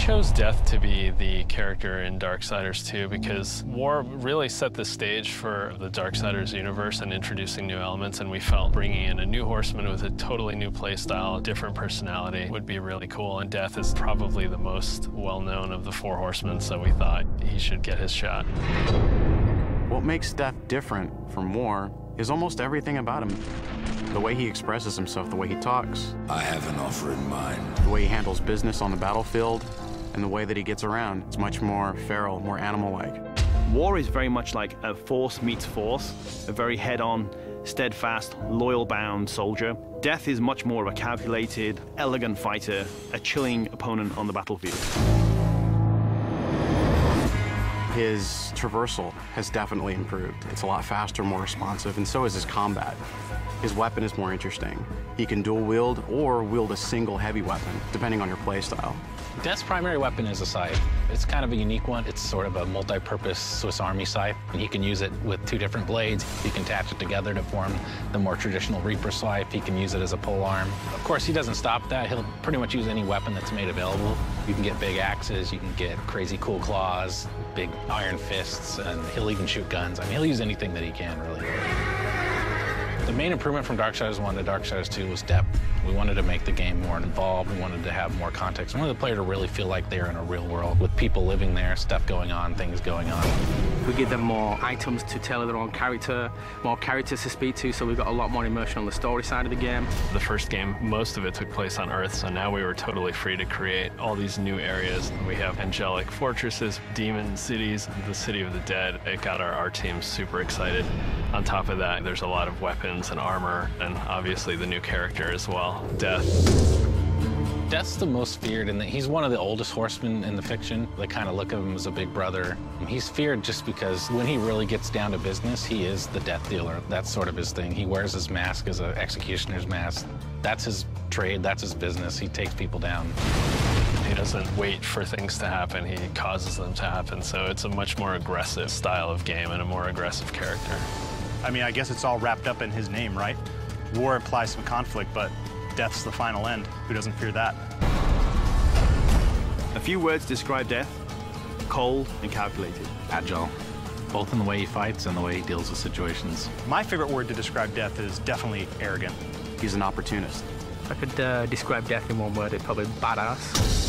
chose Death to be the character in Darksiders II because War really set the stage for the Darksiders universe and introducing new elements, and we felt bringing in a new horseman with a totally new playstyle, different personality would be really cool, and Death is probably the most well-known of the four horsemen, so we thought he should get his shot. What makes Death different from War is almost everything about him. The way he expresses himself, the way he talks. I have an offer in mind. The way he handles business on the battlefield, and the way that he gets around. It's much more feral, more animal-like. War is very much like a force meets force, a very head-on, steadfast, loyal-bound soldier. Death is much more of a calculated, elegant fighter, a chilling opponent on the battlefield. His traversal has definitely improved. It's a lot faster, more responsive, and so is his combat. His weapon is more interesting. He can dual wield or wield a single heavy weapon, depending on your playstyle. Death's primary weapon is a scythe. It's kind of a unique one. It's sort of a multi-purpose Swiss Army scythe, and he can use it with two different blades. He can attach it together to form the more traditional Reaper scythe. He can use it as a pole arm. Of course, he doesn't stop that. He'll pretty much use any weapon that's made available. You can get big axes, you can get crazy cool claws, big iron fists, and he'll even shoot guns. I mean, he'll use anything that he can, really. The main improvement from Darksiders 1 to Darksiders 2 was depth. We wanted to make the game more involved. We wanted to have more context. We wanted the player to really feel like they're in a real world with people living there, stuff going on, things going on. We give them more items to tailor their own character, more characters to speak to, so we've got a lot more immersion on the story side of the game. The first game, most of it took place on Earth, so now we were totally free to create all these new areas. We have angelic fortresses, demon cities, the city of the dead. It got our team super excited. On top of that, there's a lot of weapons and armor, and obviously the new character as well, Death. Death's the most feared, and he's one of the oldest horsemen in the fiction. They kind of look at him as a big brother. He's feared just because when he really gets down to business, he is the death dealer. That's sort of his thing. He wears his mask as an executioner's mask. That's his trade, that's his business. He takes people down. He doesn't wait for things to happen, he causes them to happen. So it's a much more aggressive style of game and a more aggressive character. I mean, I guess it's all wrapped up in his name, right? War implies some conflict, but Death's the final end. Who doesn't fear that? A few words describe Death: cold and calculated. Agile, both in the way he fights and the way he deals with situations. My favorite word to describe Death is definitely arrogant. He's an opportunist. If I could describe Death in one word, it's probably badass.